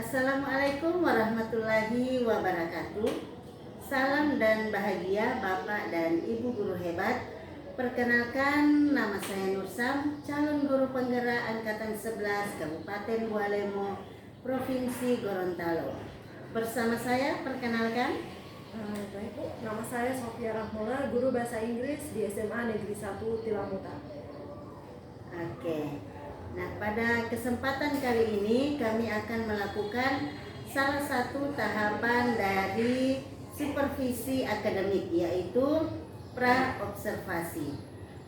Assalamualaikum warahmatullahi wabarakatuh. Salam dan bahagia Bapak dan Ibu guru hebat. Perkenalkan, nama saya Nursam, calon guru penggerak angkatan 11 Kabupaten Bualemo, Provinsi Gorontalo. Bersama saya, perkenalkan. Baik Bu, nama saya Sofia Rahmola, guru bahasa Inggris di SMA Negeri 1 Tilamuta. Oke. Nah, pada kesempatan kali ini kami akan melakukan salah satu tahapan dari supervisi akademik, yaitu pra-observasi.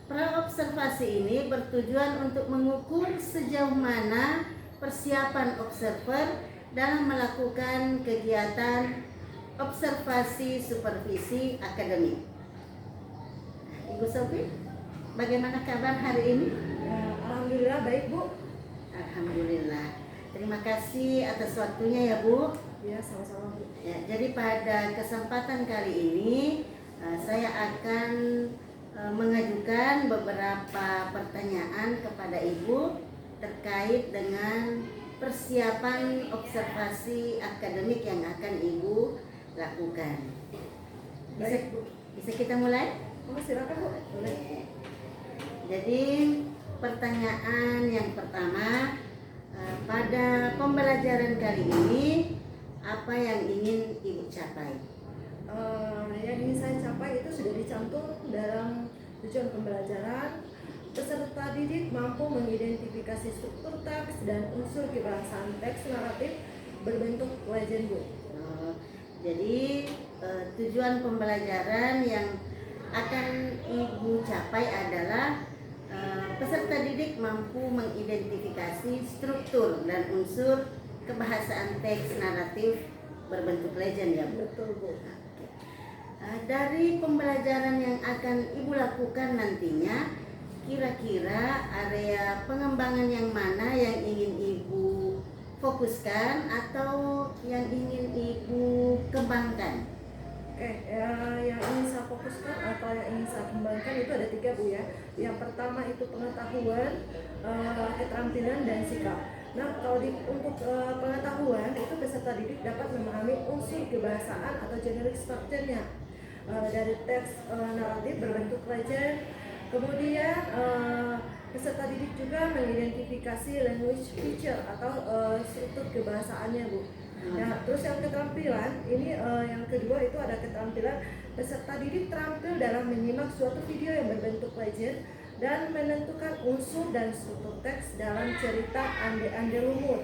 Pra-observasi ini bertujuan untuk mengukur sejauh mana persiapan observer dalam melakukan kegiatan observasi supervisi akademik. Ibu Sofi, bagaimana kabar hari ini? Alhamdulillah baik Bu. Alhamdulillah. Terima kasih atas waktunya ya Bu. Ya, sama-sama Bu. Ya, jadi pada kesempatan kali ini saya akan mengajukan beberapa pertanyaan kepada Ibu terkait dengan persiapan observasi akademik yang akan Ibu lakukan. Baik Bu. Bisa kita mulai? Oh, silakan Bu. Boleh. Jadi pertanyaan yang pertama, pada pembelajaran kali ini apa yang ingin Ibu capai? Yang ingin saya capai itu sudah dicantum dalam tujuan pembelajaran. Peserta didik mampu mengidentifikasi struktur teks dan unsur kebahasaan teks naratif berbentuk legend Bu. Jadi tujuan pembelajaran yang akan Ibu capai adalah peserta didik mampu mengidentifikasi struktur dan unsur kebahasaan teks naratif berbentuk legend ya Bu. Betul Bu. Dari pembelajaran yang akan Ibu lakukan nantinya, kira-kira area pengembangan yang mana yang ingin Ibu fokuskan atau yang ingin Ibu kembangkan? Yang ingin saya fokuskan atau yang ingin saya kembangkan itu ada 3 Bu ya. Yang pertama itu pengetahuan, keterampilan dan sikap. Nah, kalau untuk pengetahuan itu peserta didik dapat memahami unsur kebahasaan atau generic structure-nya dari teks naratif berbentuk legend. Kemudian peserta didik juga mengidentifikasi language feature atau struktur kebahasaannya Bu. Nah, terus yang keterampilan ini yang kedua itu ada keterampilan peserta didik terampil dalam menyimak suatu video yang berbentuk legend dan menentukan unsur dan struktur teks dalam cerita ande-ande lumut.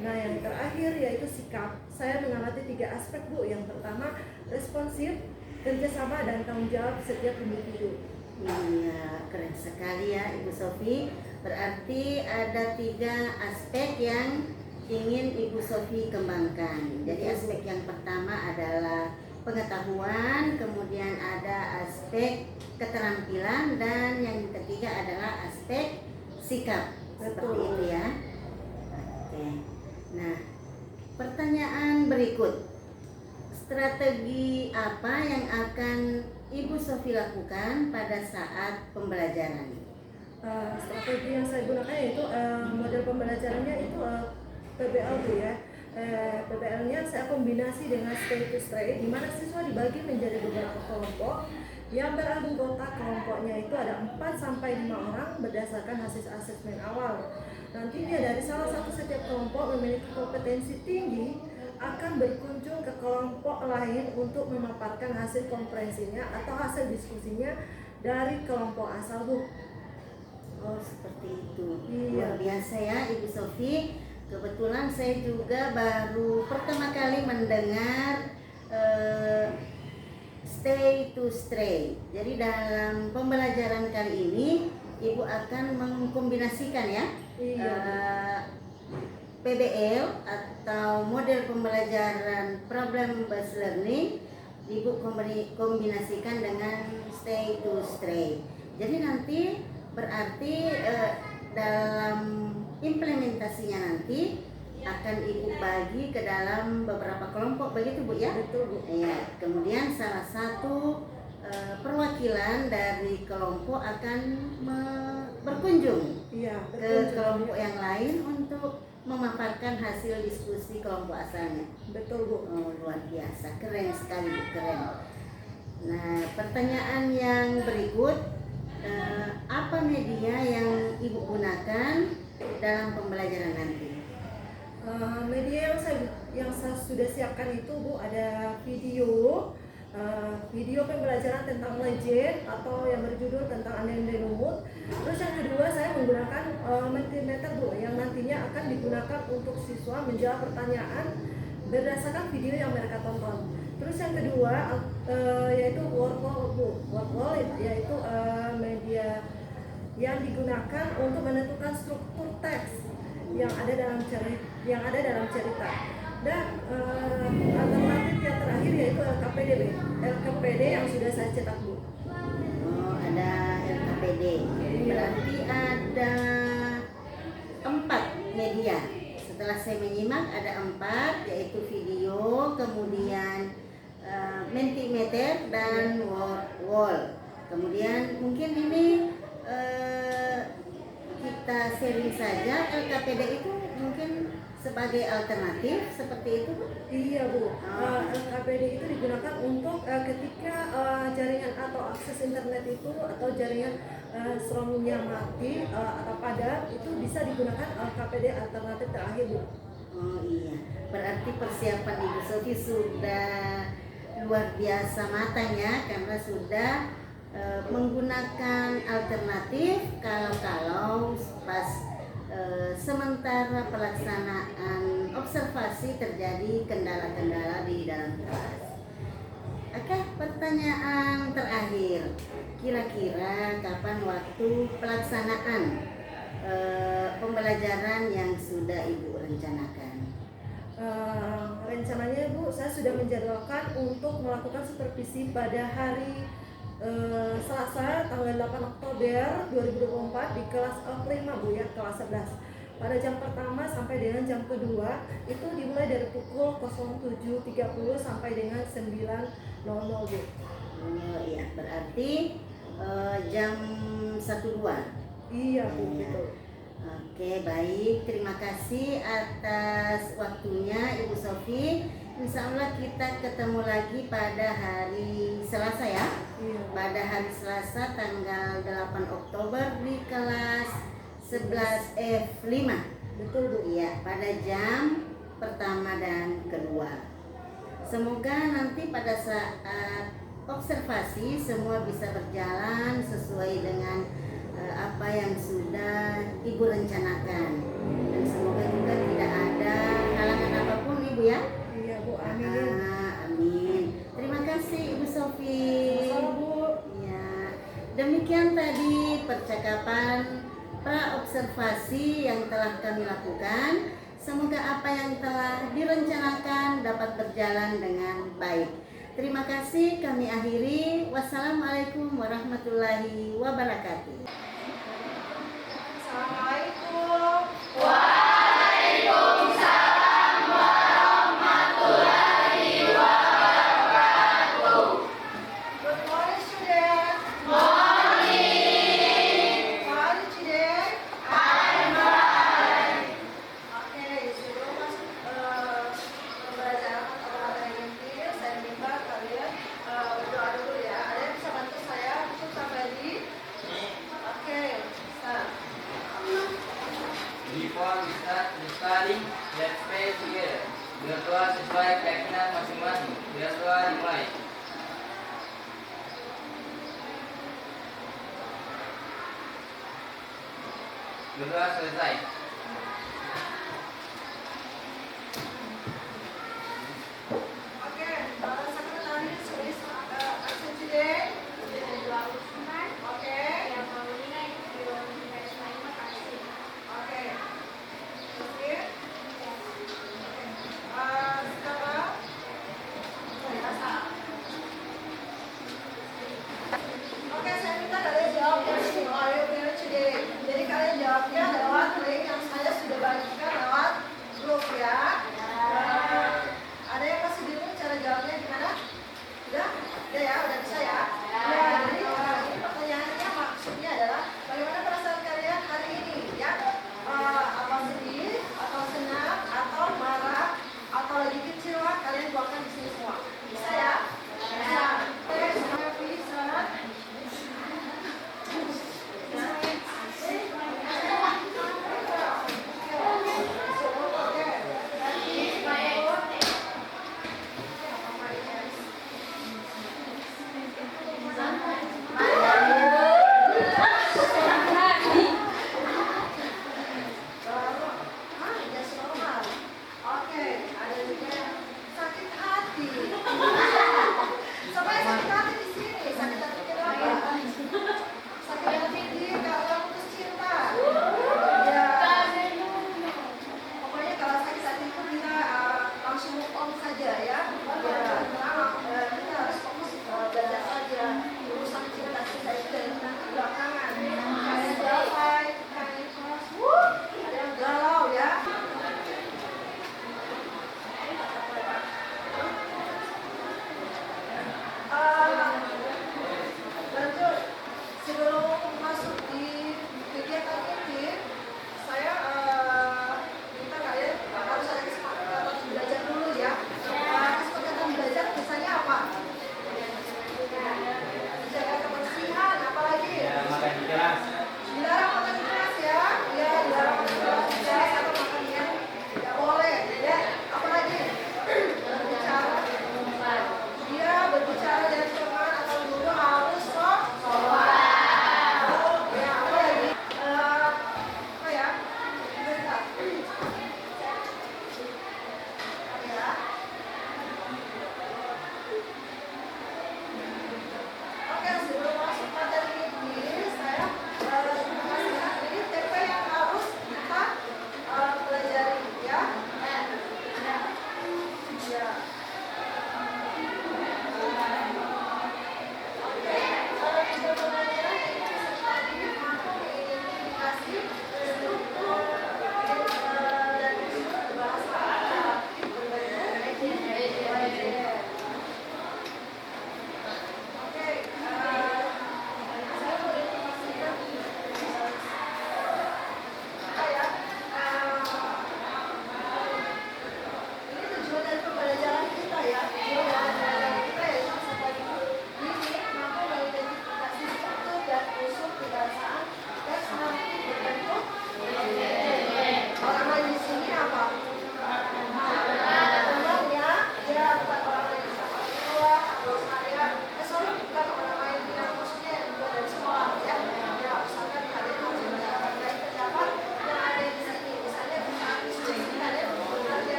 Nah, yang terakhir yaitu sikap. Saya mengamati 3 aspek Bu. Yang pertama responsif, kerjasama dan tanggung jawab setiap individu. Iya, keren sekali ya Ibu Sofi. Berarti ada 3 aspek yang ingin Ibu Sofi kembangkan. Jadi aspek yang pertama adalah pengetahuan, kemudian ada aspek keterampilan, dan yang ketiga adalah aspek sikap. Seperti itu ya. Oke. Nah, pertanyaan berikut. Strategi apa yang akan Ibu Sofi lakukan pada saat pembelajaran? Strategi yang saya gunakan yaitu model pembelajarannya itu PBL Bu ya. PBL-nya saya kombinasi dengan stay to stay, di mana siswa dibagi menjadi beberapa kelompok yang beranggota kelompoknya itu ada 4-5 orang berdasarkan hasil asesmen awal. Nantinya dari salah satu setiap kelompok memiliki kompetensi tinggi akan berkunjung ke kelompok lain untuk memaparkan hasil konferensinya atau hasil diskusinya dari kelompok asal Bu. Oh, seperti itu. Iya. Luar biasa ya Ibu Sofi. Kebetulan saya juga baru pertama kali mendengar stay to stay. Jadi dalam pembelajaran kali ini Ibu akan mengkombinasikan ya PBL atau model pembelajaran problem based learning, Ibu kombinasikan dengan stay to stay. Jadi nanti berarti dalam implementasinya nanti akan Ibu bagi ke dalam beberapa kelompok, begitu Bu ya? Betul Bu. Ya, kemudian salah satu perwakilan dari kelompok akan berkunjung ke kelompok yang lain untuk memaparkan hasil diskusi kelompok asalnya. Betul Bu. Oh, luar biasa, keren sekali Bu, keren. Nah, pertanyaan yang berikut, apa media yang Ibu gunakan dalam pembelajaran nanti? Media yang saya sudah siapkan itu Bu, ada video pembelajaran tentang legend atau yang berjudul tentang Andai Lumut. Terus yang kedua saya menggunakan Mentimeter Bu, yang nantinya akan digunakan untuk siswa menjawab pertanyaan berdasarkan video yang mereka tonton. Terus yang kedua yaitu Wordwall Bu. Wordwall yaitu media yang digunakan untuk menentukan struktur teks yang ada dalam cerita. Dan alternatif yang terakhir yaitu LKPD yang sudah saya cetak Bu. Oh, ada LKPD. Berarti ada 4 media. Setelah saya menyimak ada 4, yaitu video, kemudian Mentimeter dan Wordwall. Kemudian mungkin ini kita sharing saja, LKPD itu mungkin sebagai alternatif seperti itu. Iya Bu, LKPD itu digunakan untuk ketika jaringan atau akses internet itu atau jaringan stromnya mati atau padam, itu bisa digunakan LKPD alternatif terakhir Bu. Oh iya, berarti persiapan Ibu Sofi sudah luar biasa matangnya karena sudah menggunakan alternatif kalau pas sementara pelaksanaan observasi terjadi kendala-kendala di dalam kelas. Oke, pertanyaan terakhir, kira-kira kapan waktu pelaksanaan pembelajaran yang sudah Ibu rencanakan? Rencananya Bu, saya sudah menjadwalkan untuk melakukan supervisi pada hari Selasa tanggal 8 Oktober 2024 di kelas kelima Bu ya, kelas 11. Pada jam pertama sampai dengan jam kedua itu dimulai dari pukul 07.30 sampai dengan 9.00 Bu. Oh iya, berarti jam 1-2. Iya Bu, betul. Oke, baik. Terima kasih atas waktunya Ibu Sofi. Insya Allah kita ketemu lagi pada hari Selasa ya. Iya. Pada hari Selasa tanggal 8 Oktober di kelas 11 F5. Betul Bu. Iya, pada jam pertama dan kedua. Semoga nanti pada saat observasi semua bisa berjalan sesuai dengan apa yang sudah Ibu rencanakan. Dan semoga juga tidak ada halangan apapun Ibu ya. Iya Bu, amin. Amin. Terima kasih Ibu Sofi. Sama Bu. Ya, demikian tadi percakapan pra-observasi yang telah kami lakukan. Semoga apa yang telah direncanakan dapat berjalan dengan baik. Terima kasih, kami akhiri. Wassalamualaikum warahmatullahi wabarakatuh. Assalamualaikum. Good morning, student. Morning. How are you today? Oke, sebelum masuk pembelajaran atau materi inti, saya minta kalian berdoa dulu ya. Ada yang bisa bantu saya untuk sampai di? Oke, start. Before we start the study, let's pray together. Berdoa sesuai keyakinan masing-masing. Berdoa dimulai. Berdoa selesai. Oke, secretary sudah action today. Oke. Oke. Oke. Sekarang Oke, saya minta kalian jawab ya. Are you today? Jadi kalian jawabnya lewat link yang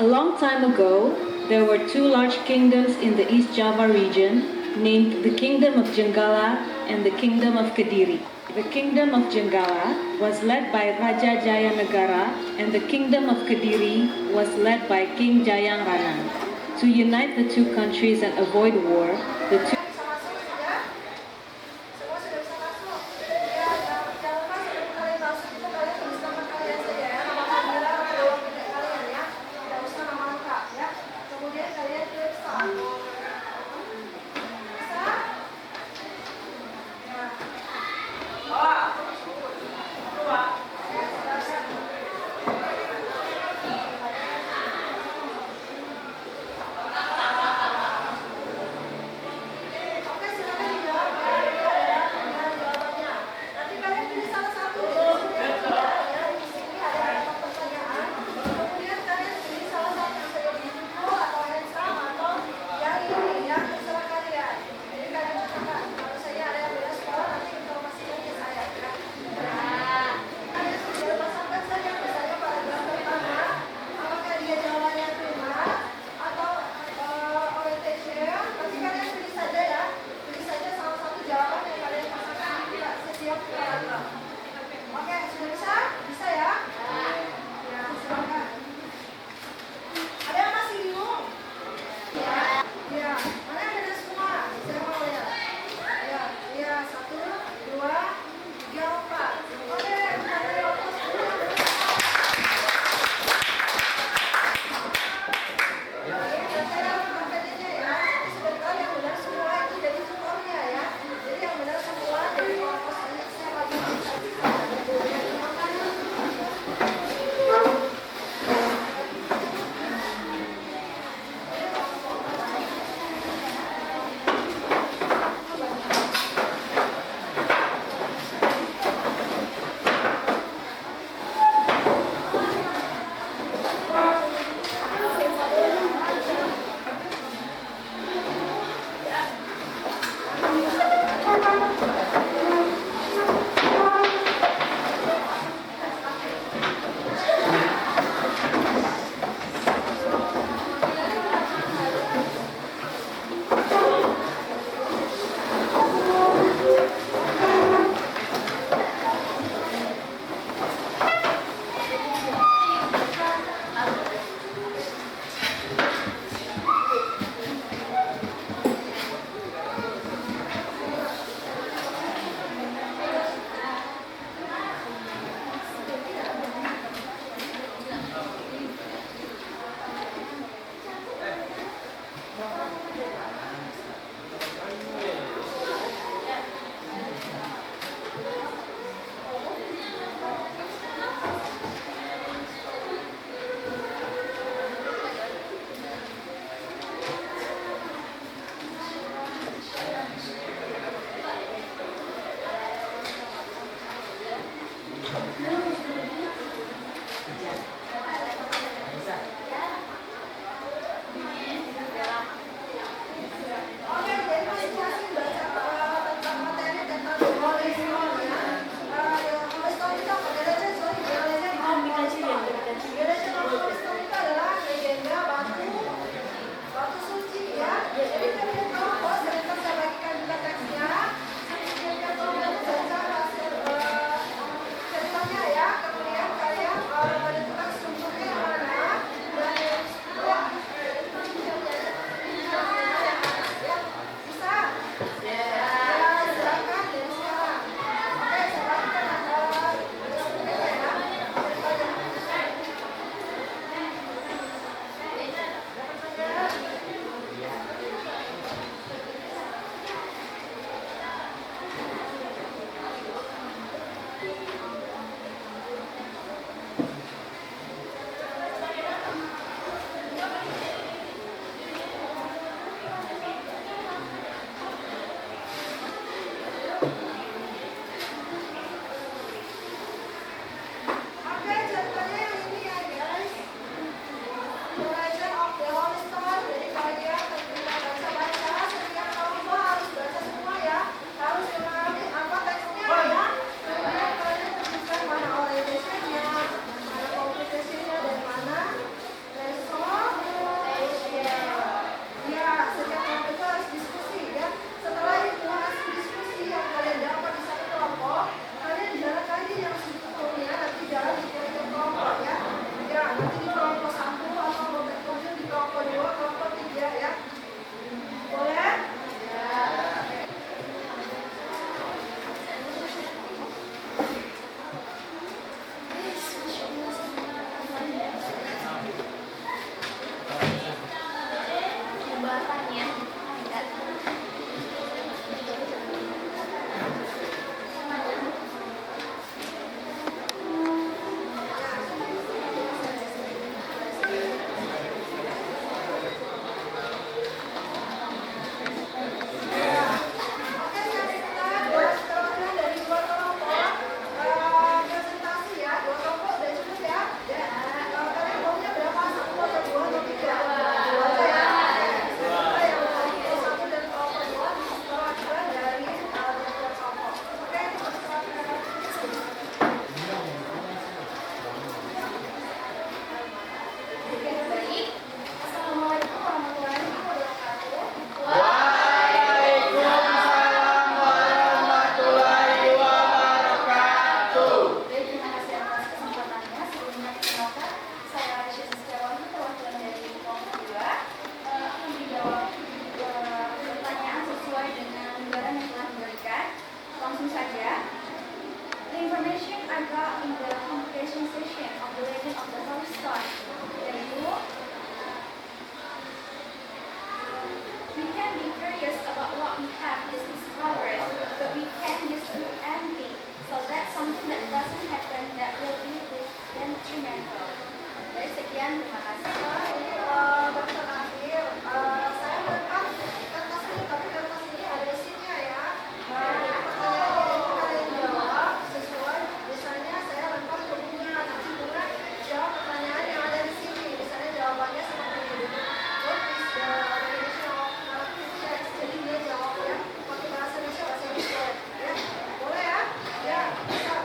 A long time ago, there were two large kingdoms in the East Java region, named the Kingdom of Jenggala and the Kingdom of Kediri. The Kingdom of Jenggala was led by Raja Jayanegara, and the Kingdom of Kediri was led by King Jayang Ranan. To unite the two countries and avoid war, the two can be curious about what we have just discovered, but we can just do anything. So that's something that doesn't happen that will be detrimental. Dari sekian, terima kasih. Dokter Akhil, saya lengkap kertas ini, tapi kertas ini ada isinya ya. Pertanyaan yang kalian jawab sesuai, misalnya saya lengkap bukunya, nanti mulai jawab pertanyaan yang ada di sini. Misalnya jawabannya seperti ini. What is the definition of sex? Jadi dia jawab ya, pakai bahasa Indonesia, bahasa Inggris ya. Boleh ya? Ya, bisa.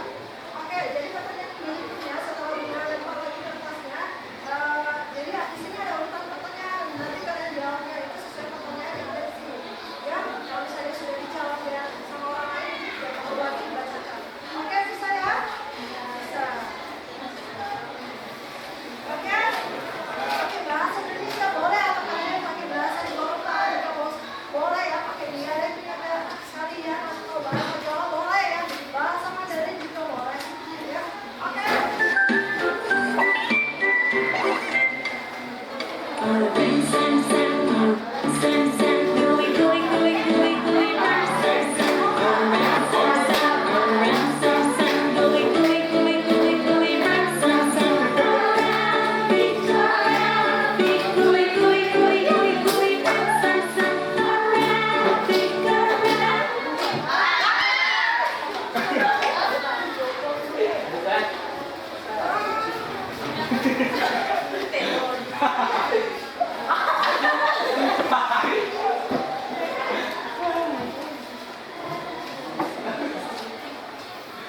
Oke, jadi pertanyaan berikutnya setelah Bunda lempar lagi kertasnya, jadi di sini ada urutan pertanyaan. Nanti kalian jawabnya itu sesuai pertanyaan yang ada di sini. Ya, kalau misalnya sudah dijawab ya sama orang lain, ya kamu lagi bacakan. Oke, bisa ya? Bisa. Oke? Pakai bahasa Indonesia boleh atau kalian pakai bahasa Eropa atau boleh ya, pakai dialek ada sekalian atau bahasa Jawa boleh ya, bahasa Mandarin juga boleh ya. Oke.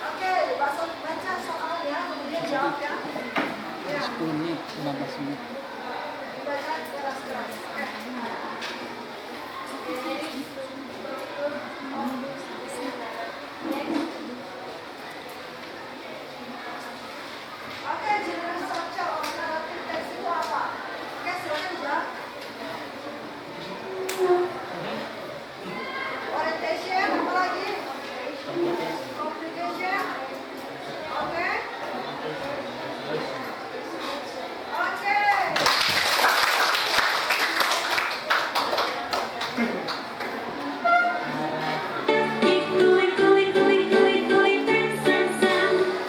Oke, baca soalnya, kemudian jawab ya. Ya. 10 menit, 15 menit. Baca keras-keras. Oke, general structure of narrative text itu apa? Oke, silakan jawab. Orientation, apa lagi? Complication. Oke. Oke.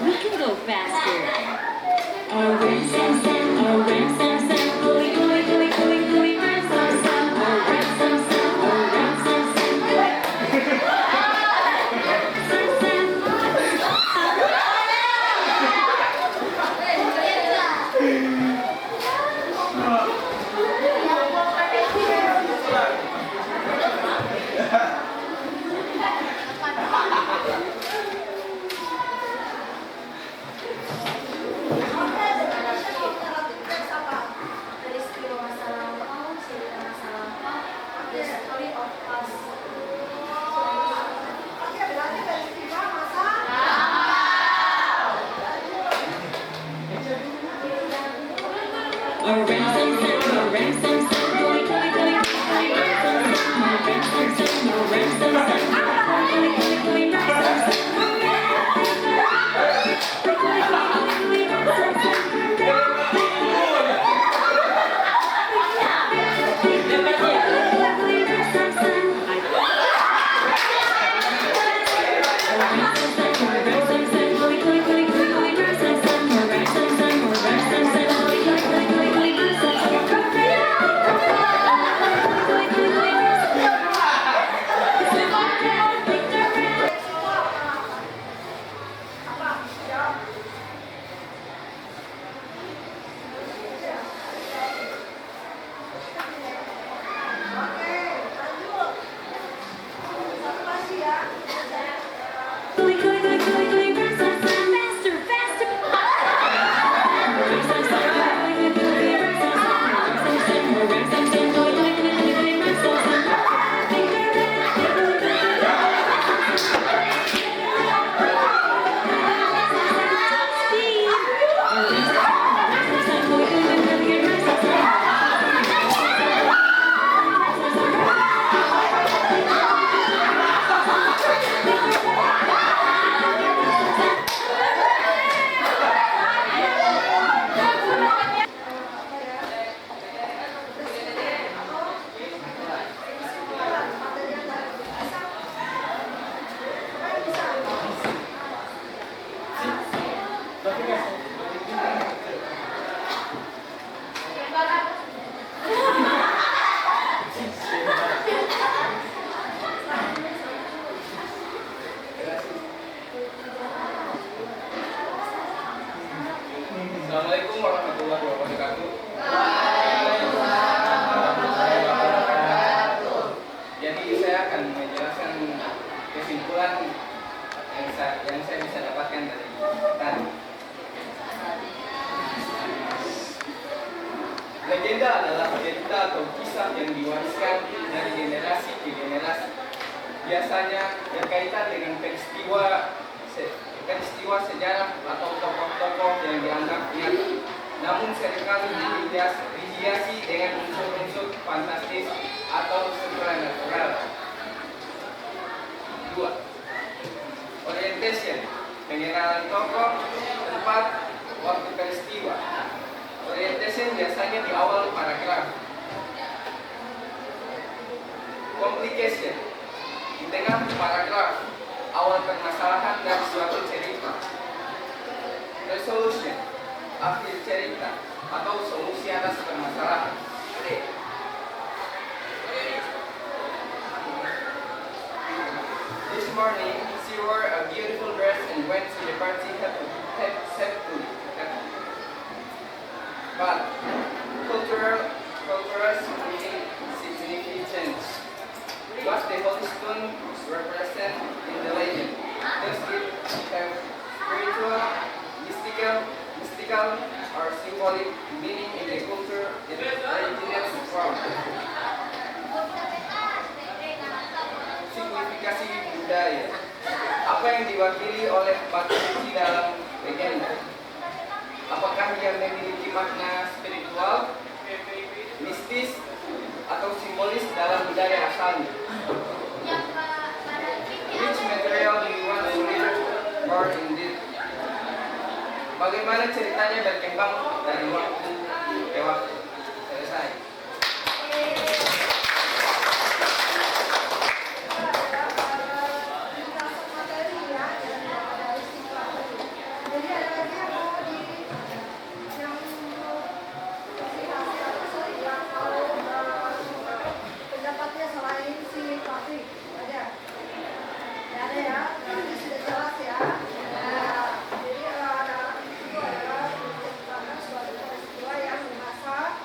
We can go faster. atau kisah yang diwariskan dari generasi ke generasi. Biasanya berkaitan dengan peristiwa sejarah atau tokoh-tokoh yang dianggap nyata. Namun seringkali dihiasi dengan unsur-unsur fantastis atau supranatural. 2. Orientation, pengenalan tokoh, tempat, waktu peristiwa. Orientation biasanya di awal paragraf. Complication, di tengah paragraf, awal permasalahan dari suatu cerita. Resolution, akhir cerita atau solusi atas permasalahan. This morning, she wore a beautiful dress and went to the party successfully. But cultural significance. What the Holy Stone represent in the legend? Does it have spiritual, mystical, or symbolic meaning in the culture it originates from? Signifikasi budaya. Apa yang diwakili oleh batu suci dalam legenda? Apakah ia memiliki makna spiritual, mistis, atau simbolis dalam budaya asalnya? Which material do you want to read more in depth? Bagaimana ceritanya berkembang dari waktu ke waktu? Selesai. Pendapatnya selain si Patrick ada ya, nanti sudah jelas ya. Nah, jadi ada itu adalah menciptakan suatu peristiwa yang masa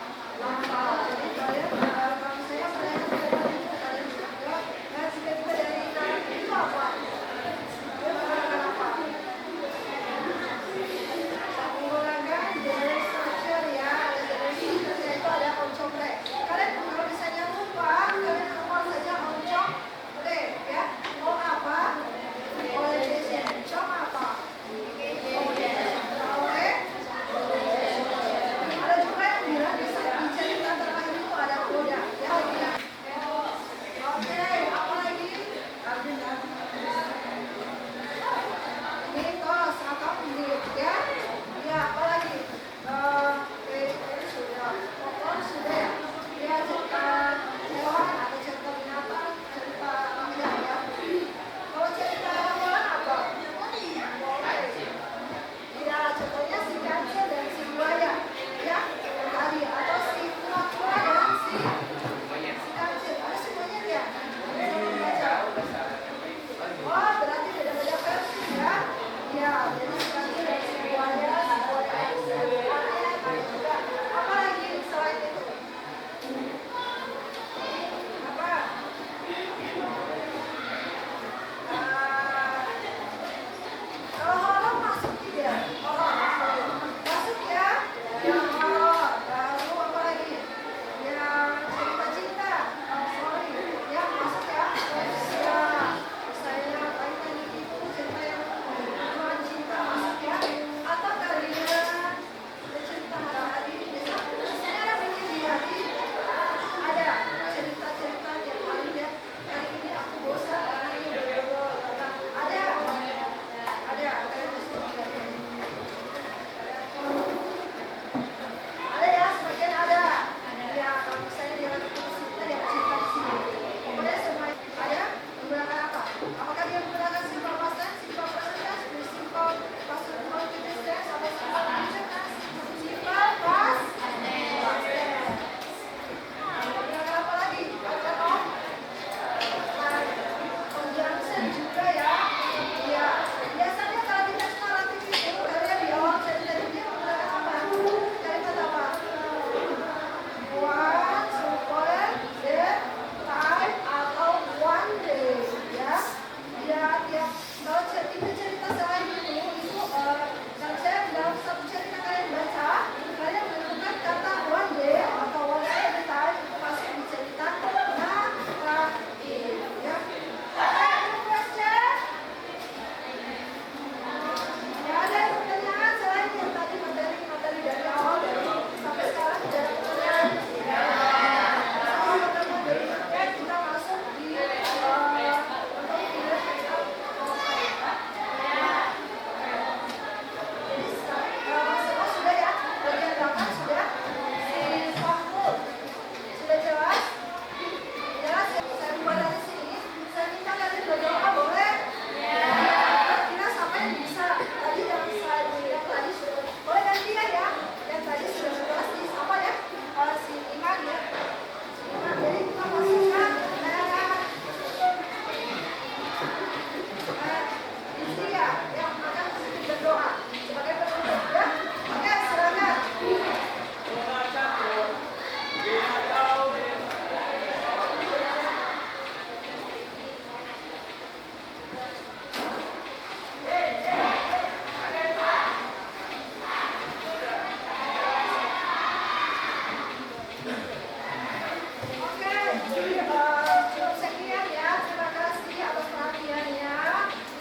Cukup sekian ya, terima kasih atas perhatiannya.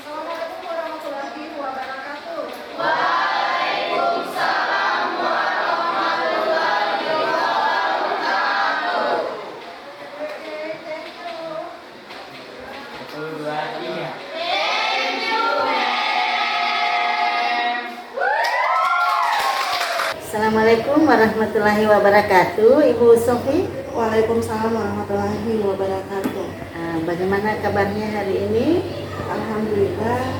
Assalamualaikum warahmatullahi wabarakatuh. Oke, thank you. 1, 2, 3. Assalamualaikum warahmatullahi wabarakatuh, Ibu Sofi. Waalaikumsalam warahmatullahi wabarakatuh. Bagaimana kabarnya hari ini? Alhamdulillah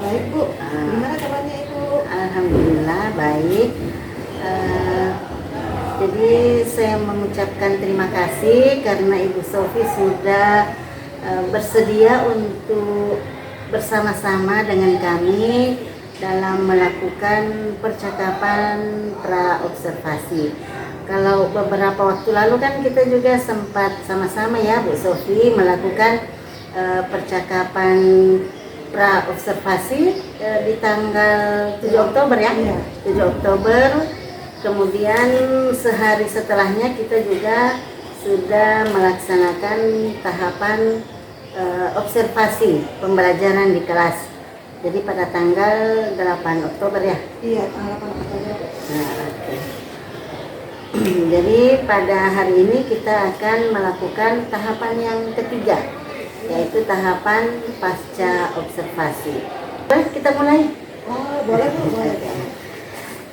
baik Bu. Gimana kabarnya Ibu? Alhamdulillah baik. Jadi saya mengucapkan terima kasih karena Ibu Sofi sudah bersedia untuk bersama-sama dengan kami dalam melakukan percakapan pra-observasi. Kalau beberapa waktu lalu kan kita juga sempat sama-sama ya Bu Sofi melakukan percakapan pra-observasi di tanggal 7 Oktober ya. Iya. 7 Oktober. Kemudian sehari setelahnya kita juga sudah melaksanakan tahapan observasi pembelajaran di kelas. Jadi pada tanggal 8 Oktober ya. Iya, tanggal 8 Oktober. Nah, oke. Jadi pada hari ini kita akan melakukan tahapan yang ketiga, yaitu tahapan pasca observasi. Baik, kita mulai. Oh, boleh Bu, boleh.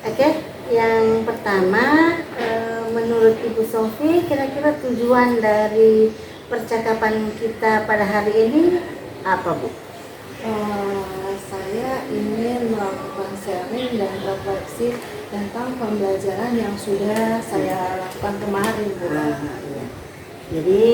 Oke, yang pertama, menurut Ibu Sofi, kira-kira tujuan dari percakapan kita pada hari ini apa, Bu? Saya ingin melakukan sharing dan refleksi tentang pembelajaran yang sudah saya lakukan kemarin Bu. Iya. Jadi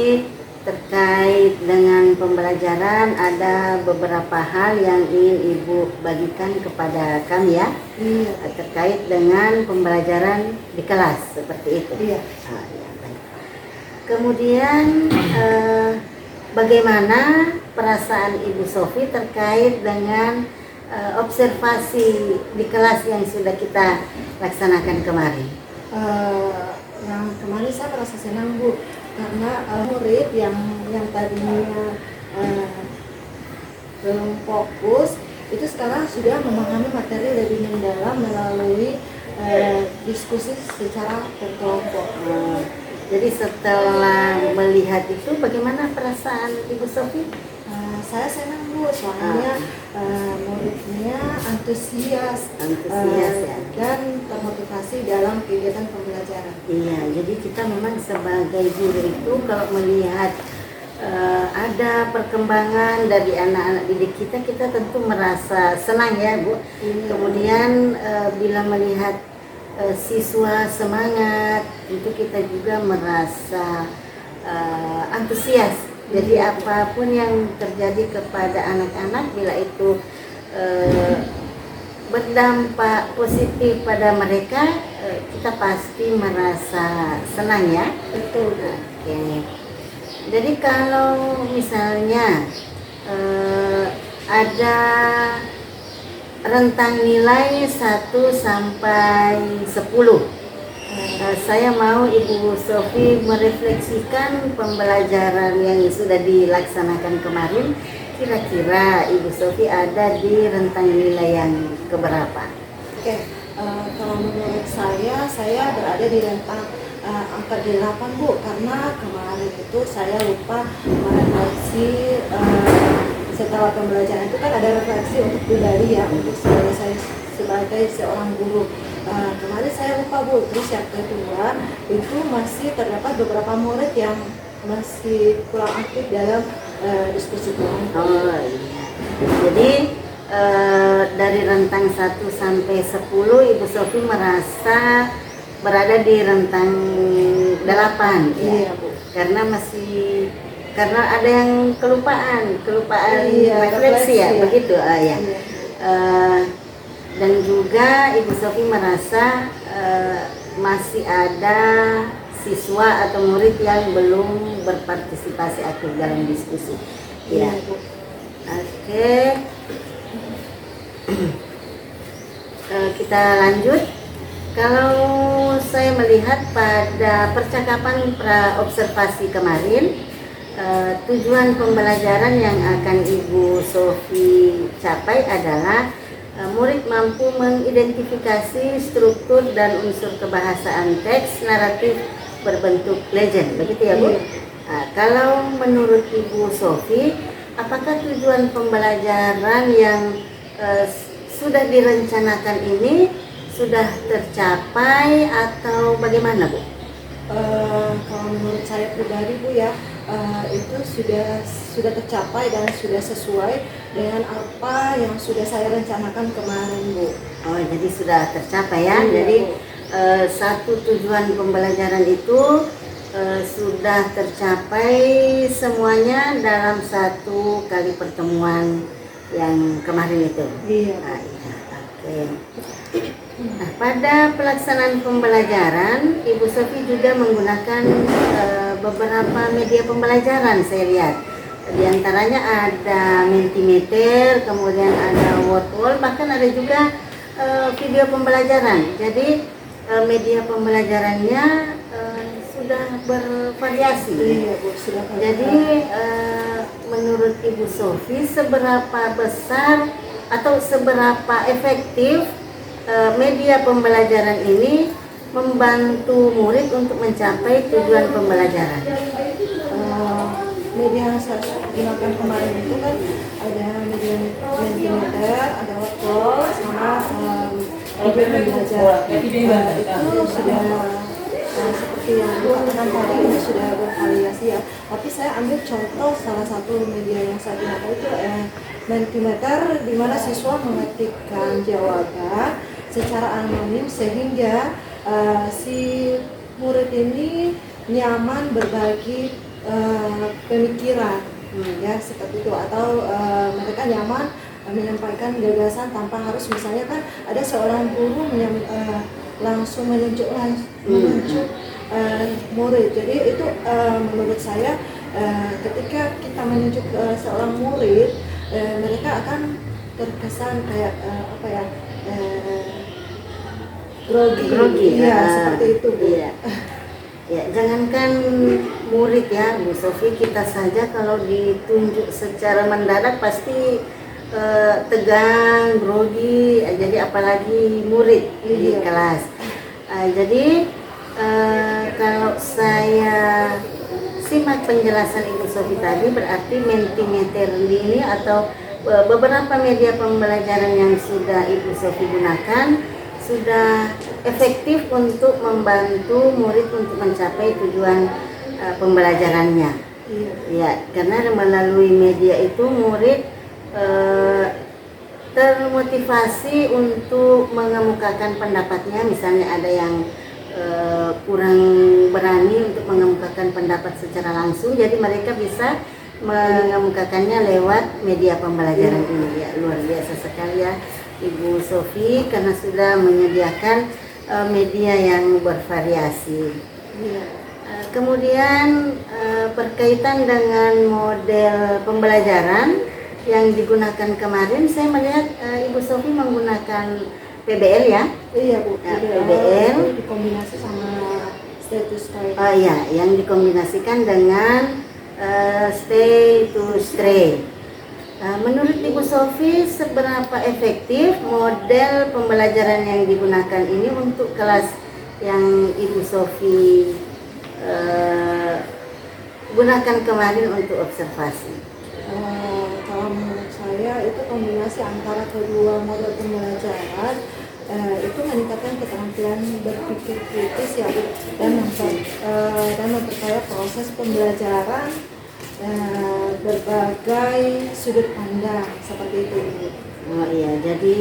terkait dengan pembelajaran ada beberapa hal yang ingin Ibu bagikan kepada kami ya. Iya. Terkait dengan pembelajaran di kelas seperti itu. Iya. Ya, baik. Kemudian bagaimana perasaan Ibu Sofi terkait dengan observasi di kelas yang sudah kita laksanakan kemarin? Yang kemarin saya merasa senang Bu, karena murid yang tadinya belum fokus itu sekarang sudah memahami materi lebih mendalam melalui diskusi secara berkelompok. Jadi setelah melihat itu bagaimana perasaan Ibu Sofi? Saya senang Bu, soalnya muridnya antusias, Ya. dan termotivasi dalam kegiatan pembelajaran. Iya, jadi kita memang sebagai guru itu kalau melihat ada perkembangan dari anak-anak didik kita tentu merasa senang ya Bu. Kemudian bila melihat siswa semangat, itu kita juga merasa antusias. Jadi apapun yang terjadi kepada anak-anak, bila itu berdampak positif pada mereka, kita pasti merasa senang ya. Betul. Oke. Jadi kalau misalnya ada rentang nilai 1 sampai 10, saya mau Ibu Sofi merefleksikan pembelajaran yang sudah dilaksanakan kemarin. Kira-kira Ibu Sofi ada di rentang nilai yang keberapa? Oke, kalau menurut saya berada di rentang angka 8 Bu, karena kemarin itu saya lupa merefleksi. Setelah pembelajaran itu kan ada refleksi untuk pribadi ya, untuk saya sebagai seorang guru. Kemarin saya lupa Bu. Terus yang kedua itu masih terdapat beberapa murid yang masih kurang aktif dalam diskusi kelompok. Oh iya. Jadi dari rentang 1 sampai 10 Ibu Sofi merasa berada di rentang 8 Iya ya. Bu. Karena ada yang kelupaan Iya, refleksi ya, refleksi, ya. begitu ya. Iya. Dan juga Ibu Sofi merasa masih ada siswa atau murid yang belum berpartisipasi aktif dalam diskusi. Iya Ya. Bu. Oke. Kita lanjut. Kalau saya melihat pada percakapan pra-observasi kemarin, tujuan pembelajaran yang akan Ibu Sofi capai adalah murid mampu mengidentifikasi struktur dan unsur kebahasaan teks naratif berbentuk legend, begitu ya Bu? Nah, kalau menurut Ibu Sofi, apakah tujuan pembelajaran yang sudah direncanakan ini sudah tercapai atau bagaimana Bu? Kalau menurut saya pribadi Bu ya, itu sudah tercapai dan sudah sesuai dengan apa yang sudah saya rencanakan kemarin Bu. Oh, jadi sudah tercapai ya. Iya, Jadi Bu. satu tujuan pembelajaran itu sudah tercapai semuanya dalam satu kali pertemuan yang kemarin itu. Iya. Nah, iya, oke. Nah, pada pelaksanaan pembelajaran, Ibu Sofi juga menggunakan beberapa media pembelajaran saya lihat. Di antaranya ada Mentimeter, kemudian ada Wordwall, bahkan ada juga video pembelajaran. Jadi media pembelajarannya sudah bervariasi. Iya Bu, silakan. Jadi menurut Ibu Sofi, seberapa besar atau seberapa efektif media pembelajaran ini membantu murid untuk mencapai tujuan pembelajaran? Media yang saya gunakan kemarin itu kan ada media Mentimeter, ada Wordwall, sama video pembelajaran. Itu sudah seperti yang dikatakan tadi, ini sudah bervariasi ya. Tapi saya ambil contoh salah satu media yang saya gunakan itu Mentimeter, di mana siswa mengetikkan jawaban secara anonim sehingga si murid ini nyaman berbagi pemikiran, ya seperti itu, atau mereka nyaman menyampaikan gagasan tanpa harus, misalnya kan ada seorang guru langsung menunjuk murid. Jadi itu menurut saya ketika kita menunjuk seorang murid, mereka akan terkesan kayak grogi, ya, seperti itu Bu. Iya. Ya, jangankan murid ya Bu Sofi, kita saja kalau ditunjuk secara mendadak pasti tegang, grogi, jadi apalagi murid di kelas. Jadi kalau saya simak penjelasan Ibu Sofi tadi, berarti Mentimeter ini atau beberapa media pembelajaran yang sudah Ibu Sofi gunakan sudah efektif untuk membantu murid untuk mencapai tujuan pembelajarannya. Ya, karena melalui media itu murid termotivasi untuk mengemukakan pendapatnya. Misalnya ada yang kurang berani untuk mengemukakan pendapat secara langsung, jadi mereka bisa mengemukakannya lewat media pembelajaran ini. Ya, luar biasa sekali ya Ibu Sofi, karena sudah menyediakan media yang bervariasi. Kemudian berkaitan dengan model pembelajaran yang digunakan kemarin, saya melihat Ibu Sofi menggunakan PBL ya? Iya Bu, PBL dikombinasi sama status type. Oh iya, yang dikombinasikan dengan stay to stray. Menurut Ibu Sofi, seberapa efektif model pembelajaran yang digunakan ini untuk kelas yang Ibu Sofi gunakan kemarin untuk observasi? Kalau menurut saya itu kombinasi antara kedua model pembelajaran itu meningkatkan keterampilan berpikir kritis ya, dan memperkaya proses pembelajaran berbagai sudut pandang seperti itu. Oh iya, jadi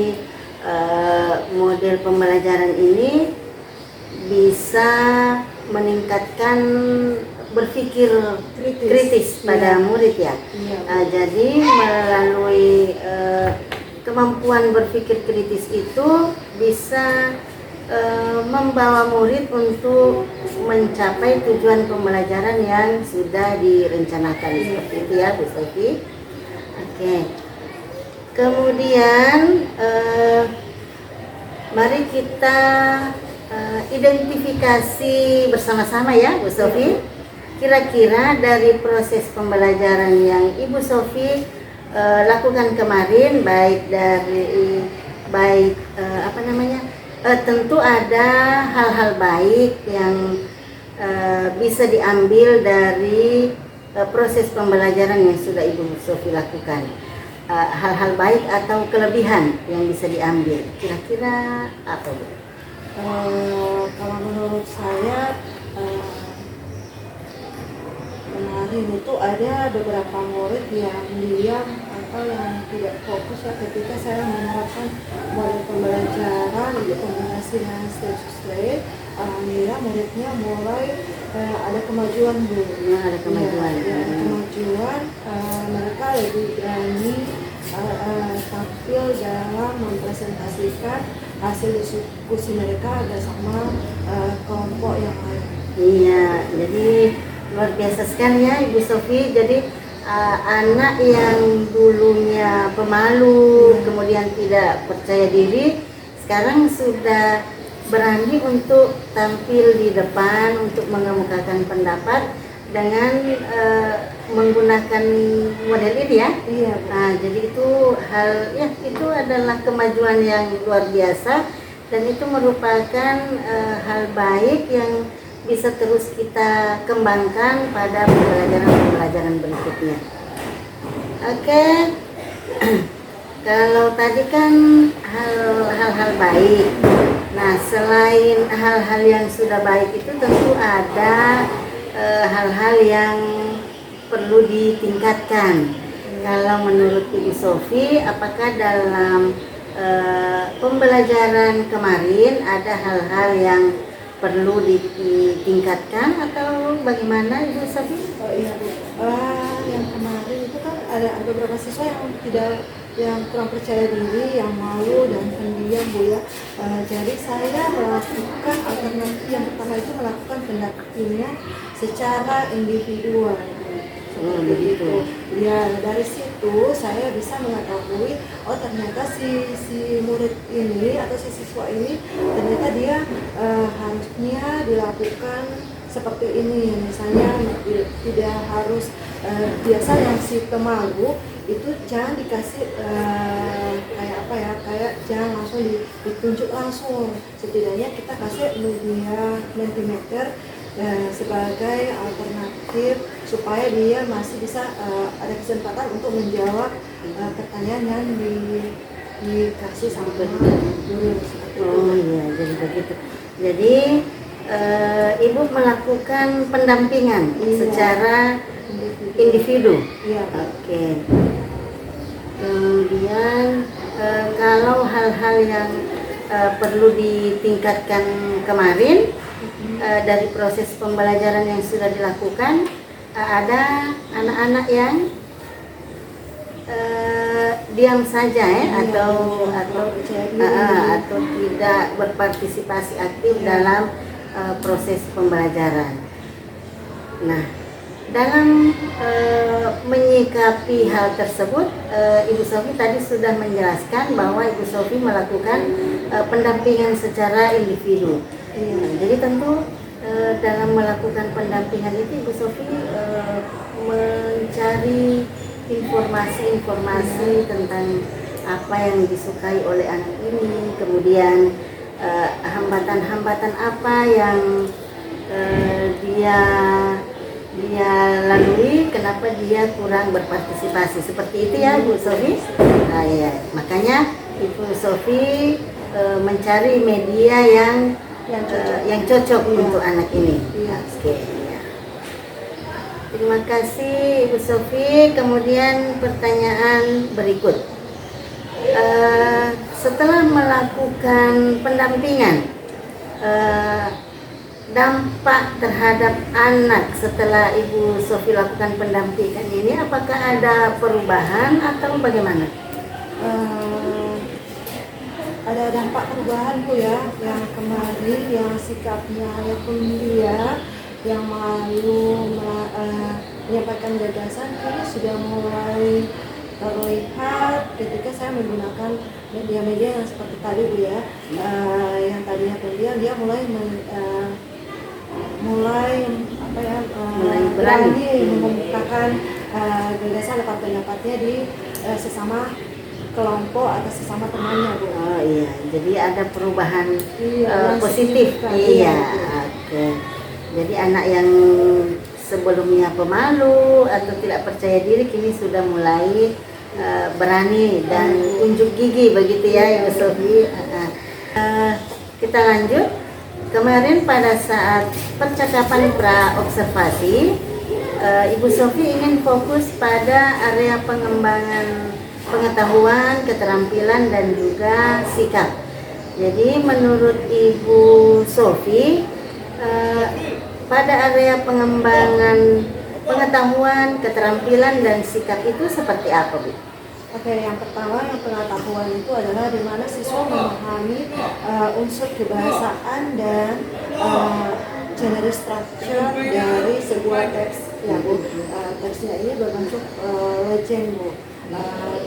model pembelajaran ini bisa meningkatkan berpikir kritis pada murid ya. Jadi melalui kemampuan berpikir kritis itu bisa membawa murid untuk mencapai tujuan pembelajaran yang sudah direncanakan. Seperti itu ya Bu Sofi. Oke. Kemudian mari kita identifikasi bersama-sama ya Bu Sofi. Kira-kira dari proses pembelajaran yang Ibu Sofi lakukan kemarin, tentu ada hal-hal baik yang bisa diambil dari proses pembelajaran yang sudah Ibu Sofi lakukan. Hal-hal baik atau kelebihan yang bisa diambil, kira-kira apa Bu? Kalau menurut saya kemarin itu ada beberapa murid yang diam atau yang tidak fokus ya ketika saya menerapkan model pembelajaran di kombinasi dengan stage straight. Alhamdulillah muridnya mulai ada kemajuan Bu. Ada kemajuan. Ya, ada kemajuan. Mereka lebih berani tampil dalam mempresentasikan hasil diskusi mereka bersama kelompok yang lain. Iya, jadi luar biasa sekali ya Ibu Sofi. Jadi anak yang dulunya pemalu, kemudian tidak percaya diri, sekarang sudah berani untuk tampil di depan untuk mengemukakan pendapat dengan menggunakan model ini ya. Iya. Nah, jadi itu itu adalah kemajuan yang luar biasa dan itu merupakan hal baik yang bisa terus kita kembangkan pada pembelajaran berikutnya. Oke. Kalau tadi kan hal-hal baik. Nah, selain hal-hal yang sudah baik itu tentu ada hal-hal yang perlu ditingkatkan. Kalau menurut Ibu Sofi, apakah dalam pembelajaran kemarin ada hal-hal yang perlu ditingkatkan atau bagaimana Ibu Sofi? Oh iya Bu, yang kemarin itu kan ada beberapa siswa yang kurang percaya diri, yang malu dan pendiam Bu ya. Jadi saya melakukan alternatif yang pertama itu melakukan pendampingan secara individual. Begitu. Ya, dari situ saya bisa mengetahui ternyata si murid ini atau si siswa ini ternyata dia harusnya dilakukan seperti ini. Misalnya tidak harus biasa yang si pemalu itu jangan dikasih kayak jangan langsung ditunjuk langsung. Setidaknya kita kasih media mentimeter sebagai alternatif supaya dia masih bisa ada kesempatan untuk menjawab pertanyaan yang dikasih sama guru. Oh iya, jadi begitu. Jadi Ibu melakukan pendampingan secara individu. Iya. Oke. Kemudian kalau hal-hal yang perlu ditingkatkan kemarin dari proses pembelajaran yang sudah dilakukan, ada anak-anak yang diam saja atau tidak berpartisipasi aktif dalam proses pembelajaran. Nah, dalam menyikapi hal tersebut, Ibu Sofi tadi sudah menjelaskan bahwa Ibu Sofi melakukan pendampingan secara individu. Jadi tentu dalam melakukan pendampingan itu Ibu Sofi mencari informasi tentang apa yang disukai oleh anak ini, kemudian hambatan-hambatan apa yang dia lalui, kenapa dia kurang berpartisipasi, seperti itu ya Bu Sofi. Nah, ya, makanya Ibu Sofi mencari media yang cocok untuk anak ini. Oke. Terima kasih Ibu Sofi. Kemudian pertanyaan berikut. Setelah melakukan pendampingan, dampak terhadap anak setelah Ibu Sofi lakukan pendampingan ini, apakah ada perubahan atau bagaimana? Ada dampak perubahan Bu ya, yang kemarin yang sikapnya yang pendiam, yang malu menyampaikan gagasan, ini sudah mulai terlihat ketika saya menggunakan media-media yang seperti tadi Bu ya, yang tadinya pendiam dia mulai Mulai berani. membukakan gagasan atau pendapatnya di sesama kelompok atau sesama temannya Bu. Oh iya, jadi ada perubahan Iya, yang positif. signifikan. Iya, oke. Jadi anak yang sebelumnya pemalu atau tidak percaya diri kini sudah mulai berani dan unjuk gigi begitu ya Ibu Sofi. Kita lanjut. Kemarin pada saat percakapan pra-observasi, Ibu Sofi ingin fokus pada area pengembangan pengetahuan, keterampilan, dan juga sikap. Jadi menurut Ibu Sofi, pada area pengembangan pengetahuan, keterampilan, dan sikap itu seperti apa, Bu? Oke, yang pertama yang pengetahuan itu adalah di mana siswa memahami unsur kebahasaan dan genre structure dari sebuah teks ya Bu. Teksnya ini berbentuk legend Bu.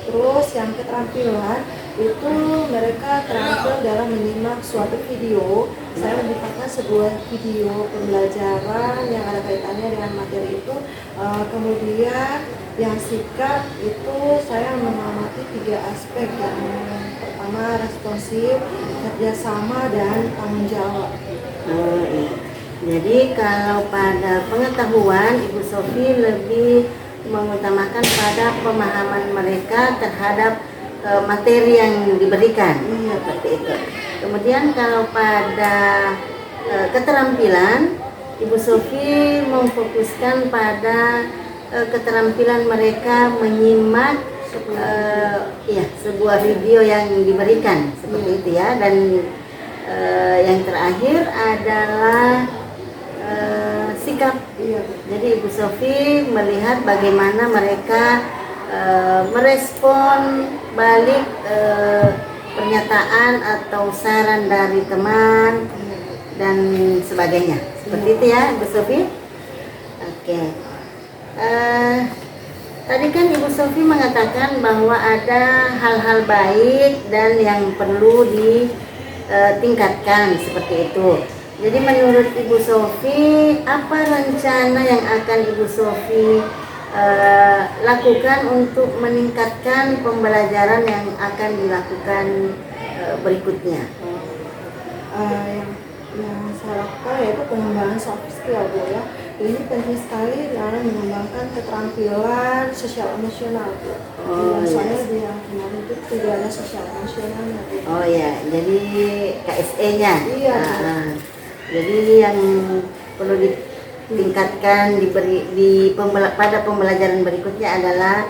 Terus yang keterampilan itu mereka terampil dalam menyimak suatu video. Saya menciptakan sebuah video pembelajaran yang ada kaitannya dengan materi itu. Kemudian yang sikap itu saya mengamati 3 aspek. Yang pertama responsif, kerjasama, dan tanggung jawab. Iya. Jadi kalau pada pengetahuan Ibu Sofi lebih mengutamakan pada pemahaman mereka terhadap materi yang diberikan, seperti itu. Kemudian kalau pada keterampilan, Ibu Sofi memfokuskan pada keterampilan mereka menyimak sebuah video yang diberikan, seperti itu ya. Dan yang terakhir adalah sikap. Jadi Ibu Sofi melihat bagaimana mereka merespon balik pernyataan atau saran dari teman dan sebagainya. Seperti itu ya Ibu Sofi. Oke. Tadi kan Ibu Sofi mengatakan bahwa ada hal-hal baik dan yang perlu ditingkatkan seperti itu. Jadi menurut Ibu Sofi, apa rencana yang akan Ibu Sofi lakukan untuk meningkatkan pembelajaran yang akan dilakukan berikutnya? Yang saya lakukan yaitu pengembangan soft skill Bu ya. Ini penting sekali dalam mengembangkan keterampilan sosial emosional Bu. Soalnya di yang kemarin itu tidak ada sosial emosionalnya Bu. Oh ya, jadi KSE-nya. Iya. Jadi yang perlu ditingkatkan pada pembelajaran berikutnya adalah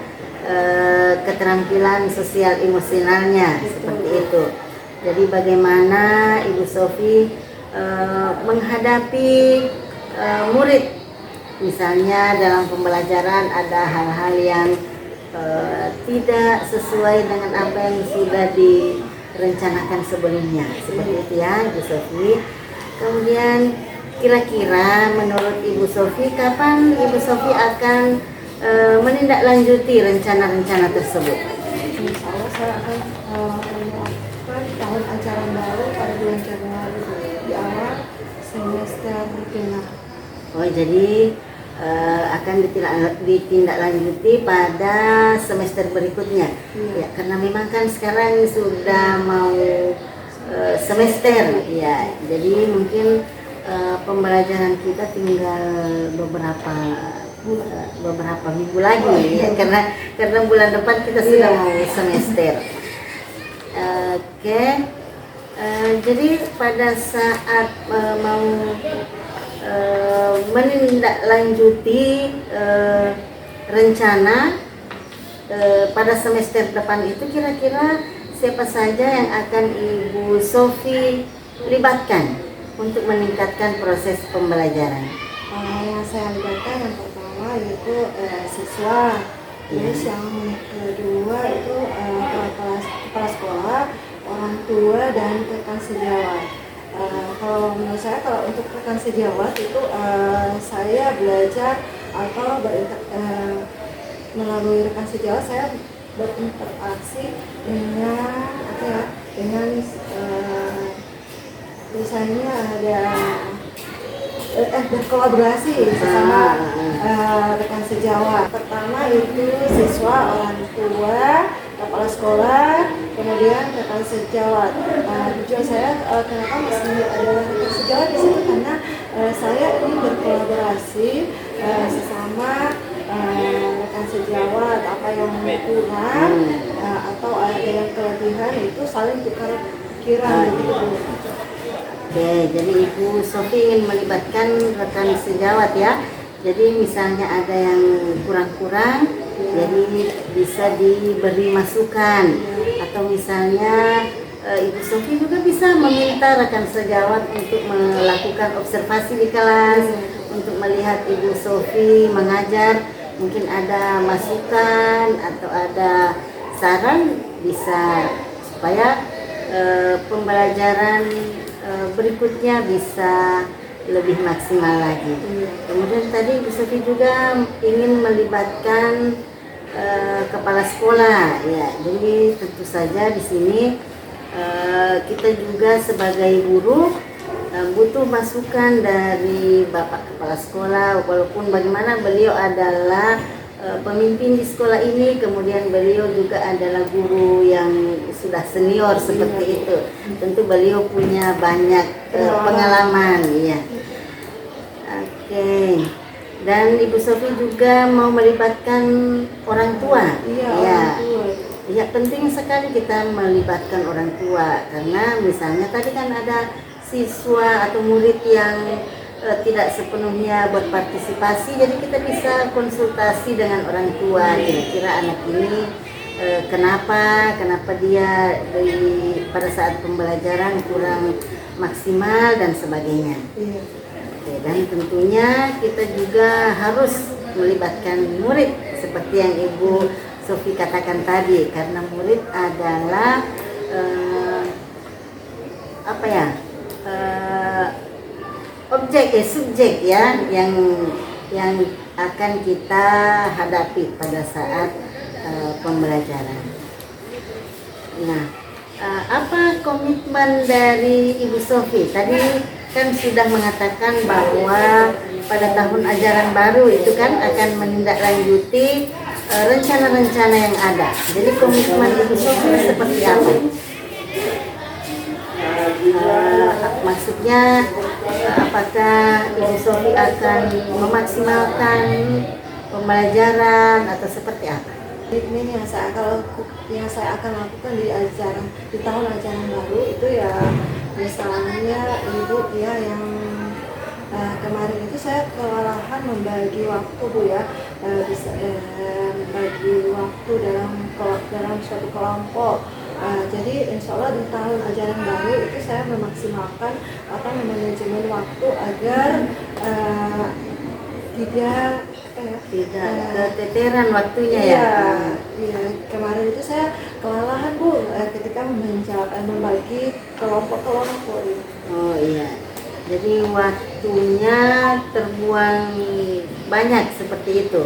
keterampilan sosial emosionalnya, seperti itu. Jadi bagaimana Ibu Sofi menghadapi murid, misalnya dalam pembelajaran ada hal-hal yang tidak sesuai dengan apa yang sudah direncanakan sebelumnya, seperti itu ya Ibu Sofi. Kemudian kira-kira menurut Ibu Sofi kapan Ibu Sofi akan menindaklanjuti rencana-rencana tersebut? Insya Allah saya akan melakukan tahun ajaran baru pada bulan Januari di awal semester genap. Oh jadi akan ditindaklanjuti pada semester berikutnya. Ya, karena memang kan sekarang sudah mau semester ya, jadi mungkin pembelajaran kita tinggal beberapa minggu lagi ya, karena bulan depan kita sudah mau semester. Oke. Jadi pada saat mau menindaklanjuti rencana pada semester depan itu, kira-kira siapa saja yang akan Ibu Sofi libatkan untuk meningkatkan proses pembelajaran? Yang saya libatkan yang pertama yaitu siswa, terus yang kedua itu kepala sekolah, orang tua, dan rekan sejawat. Kalau menurut saya, kalau untuk rekan sejawat itu saya belajar atau melalui rekan sejawat saya berinteraksi dengan apa ya, dengan misalnya ada berkolaborasi sesama rekan sejawat. Pertama itu siswa, orang tua, kepala sekolah, kemudian rekan sejawat. Tujuan saya kenapa masih ada rekan sejawat di situ karena saya ini berkolaborasi sesama rekan sejawat, apa yang kurang atau ada yang kelebihan itu saling tukar pikiran gitu. Oke, jadi Ibu Sofi ingin melibatkan rekan sejawat ya. Jadi misalnya ada yang kurang-kurang, jadi bisa diberi masukan. Atau misalnya Ibu Sofi juga bisa meminta rekan sejawat untuk melakukan observasi di kelas, untuk melihat Ibu Sofi mengajar. Mungkin ada masukan atau ada saran bisa supaya pembelajaran berikutnya bisa lebih maksimal lagi. Kemudian tadi Ibu Sofi juga ingin melibatkan kepala sekolah, ya. Jadi tentu saja di sini kita juga sebagai guru butuh masukan dari Bapak Kepala Sekolah, walaupun bagaimana beliau adalah pemimpin di sekolah ini, kemudian beliau juga adalah guru yang sudah senior seperti itu. Tentu beliau punya banyak pengalaman, ya. Oke. Dan Ibu Sofi juga mau melibatkan orang tua. Iya, orang tua. Ya, penting sekali kita melibatkan orang tua karena misalnya tadi kan ada siswa atau murid yang tidak sepenuhnya berpartisipasi, jadi kita bisa konsultasi dengan orang tua, kira-kira anak ini kenapa dia pada saat pembelajaran kurang maksimal dan sebagainya. Oke, dan tentunya kita juga harus melibatkan murid seperti yang Ibu Sofi katakan tadi, karena murid adalah subjek ya yang akan kita hadapi pada saat pembelajaran. Nah, apa komitmen dari Ibu Sofi? Tadi kan sudah mengatakan bahwa pada tahun ajaran baru itu kan akan menindaklanjuti rencana-rencana yang ada. Jadi komitmen Ibu Sofi seperti apa? Maksudnya apakah Ibu Sofi akan memaksimalkan pembelajaran atau seperti apa? Ini yang saya akan lakukan di tahun ajaran baru itu ya, misalnya Ibu ya yang kemarin itu saya kewalahan membagi waktu Bu ya, membagi waktu dalam suatu kelompok. Jadi insya Allah di tahun ajaran baru itu saya memaksimalkan manajemen waktu agar tidak keteteran waktunya ya. Iya, kemarin itu saya kewalahan Bu ketika membagi kelompok-kelompok. Oh iya. Jadi waktunya terbuang banyak seperti itu.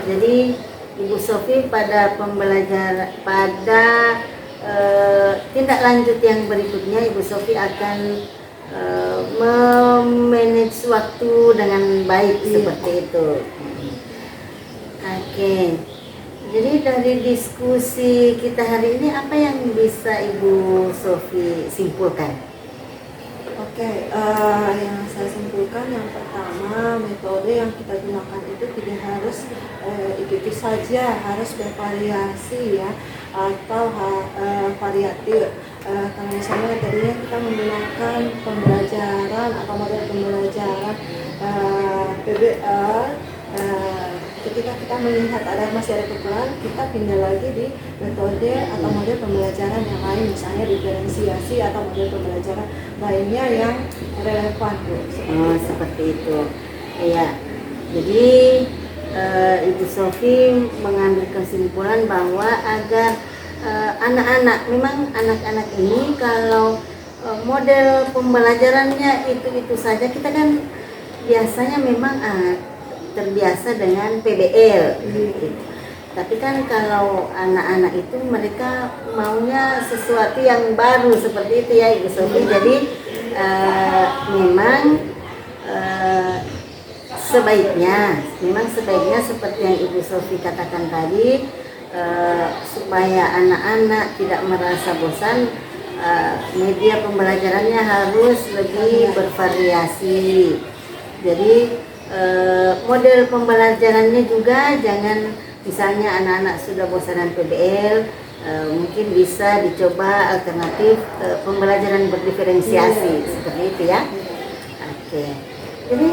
Jadi Ibu Sofi pada pembelajaran tindak lanjut yang berikutnya Ibu Sofi akan memanage waktu dengan baik seperti itu. Oke. Jadi dari diskusi kita hari ini apa yang bisa Ibu Sofi simpulkan? Oke, yang saya simpulkan yang pertama, metode yang kita gunakan itu tidak harus itu saja, harus bervariasi ya, atau variatif. Kalau misalnya tadinya kita menggunakan pembelajaran atau model pembelajaran PBA, ketika kita melihat masih ada kekurangan, kita pindah lagi di metode atau model pembelajaran yang lain, misalnya diferensiasi atau model pembelajaran lainnya yang relevan Bu. Seperti itu. Iya. Jadi Ibu Sofi mengambil kesimpulan bahwa agar anak-anak, memang anak-anak ini kalau model pembelajarannya itu saja, kita kan biasanya memang terbiasa dengan PBL. Tapi kan kalau anak-anak itu mereka maunya sesuatu yang baru seperti itu ya Ibu Sofi. Jadi memang sebaiknya seperti yang Ibu Sofi katakan tadi, supaya anak-anak tidak merasa bosan, media pembelajarannya harus lebih bervariasi. Jadi model pembelajarannya juga jangan, misalnya anak-anak sudah bosanan PBL, mungkin bisa dicoba alternatif pembelajaran berdiferensiasi seperti itu ya. Oke. Jadi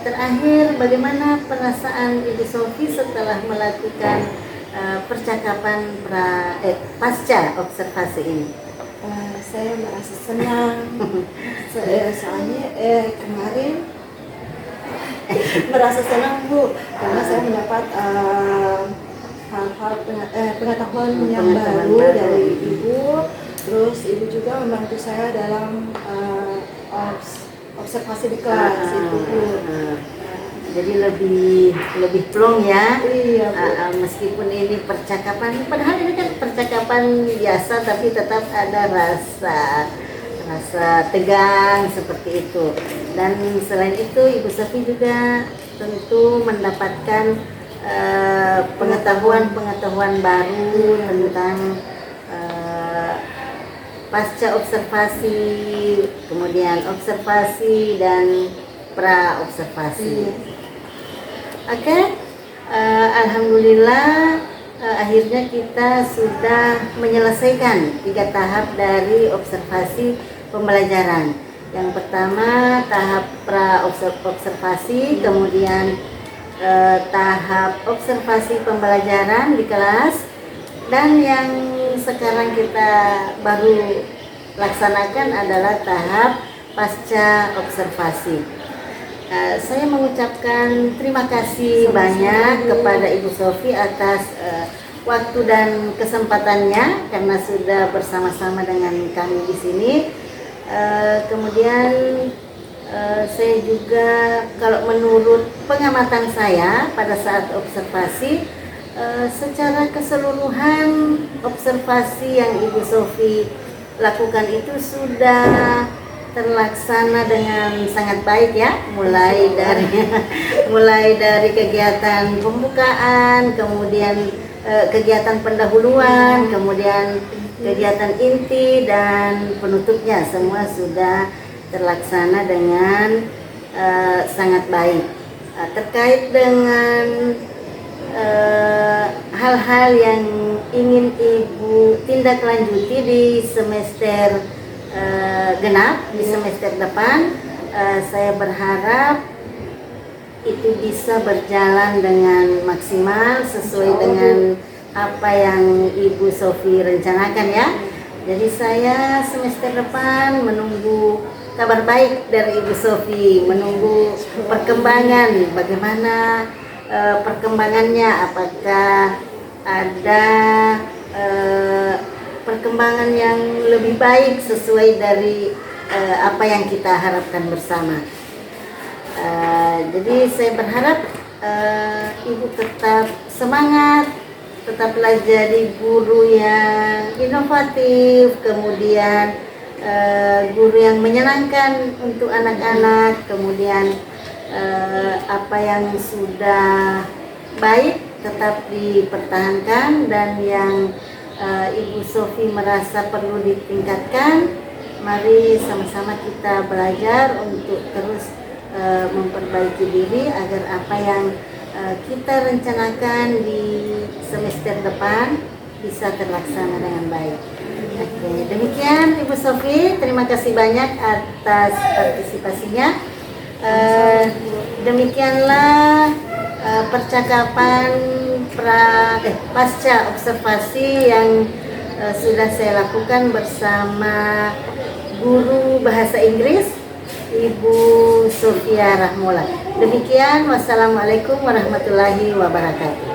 terakhir, bagaimana perasaan Ibu Sofi setelah melakukan percakapan pasca observasi ini? Saya merasa senang. Soalnya kemarin merasa senang Bu, karena saya mendapat hal-hal pengetahuan yang baru dari Ibu. Terus Ibu juga membantu saya dalam observasi di kelas itu Bu. Jadi lebih plong ya. Iya Bu. Meskipun ini percakapan, padahal ini kan percakapan biasa, tapi tetap ada rasa tegang seperti itu. Dan selain itu Ibu Sofi juga tentu mendapatkan pengetahuan baru tentang pasca observasi, kemudian observasi dan pra observasi. Oke, alhamdulillah akhirnya kita sudah menyelesaikan 3 tahap dari observasi pembelajaran. Yang pertama tahap pra observasi, kemudian tahap observasi pembelajaran di kelas, dan yang sekarang kita baru laksanakan adalah tahap pasca observasi. Saya mengucapkan terima kasih banyak kepada Ibu Sofi atas waktu dan kesempatannya karena sudah bersama-sama dengan kami di sini. Kemudian saya juga, kalau menurut pengamatan saya pada saat observasi, secara keseluruhan observasi yang Ibu Sofi lakukan itu sudah terlaksana dengan sangat baik ya, mulai dari kegiatan pembukaan, kemudian kegiatan pendahuluan, kemudian kegiatan inti dan penutupnya, semua sudah terlaksana dengan sangat baik. Terkait dengan hal-hal yang ingin Ibu tindak lanjuti di semester genap, di semester depan, saya berharap itu bisa berjalan dengan maksimal sesuai dengan apa yang Ibu Sofi rencanakan ya. Jadi saya semester depan menunggu kabar baik dari Ibu Sofi, menunggu perkembangan, bagaimana perkembangannya, apakah ada perkembangan yang lebih baik sesuai dari apa yang kita harapkan bersama. Jadi saya berharap Ibu tetap semangat, tetaplah jadi guru yang inovatif, kemudian guru yang menyenangkan untuk anak-anak, kemudian apa yang sudah baik tetap dipertahankan, dan yang Ibu Sofi merasa perlu ditingkatkan, mari sama-sama kita belajar untuk terus memperbaiki diri agar apa yang kita rencanakan di semester depan bisa terlaksana dengan baik. Oke, demikian Ibu Sofi, terima kasih banyak atas partisipasinya. Demikianlah percakapan pasca observasi yang sudah saya lakukan bersama guru bahasa Inggris Ibu Sofia Rahmola. Demikian, wassalamualaikum warahmatullahi wabarakatuh.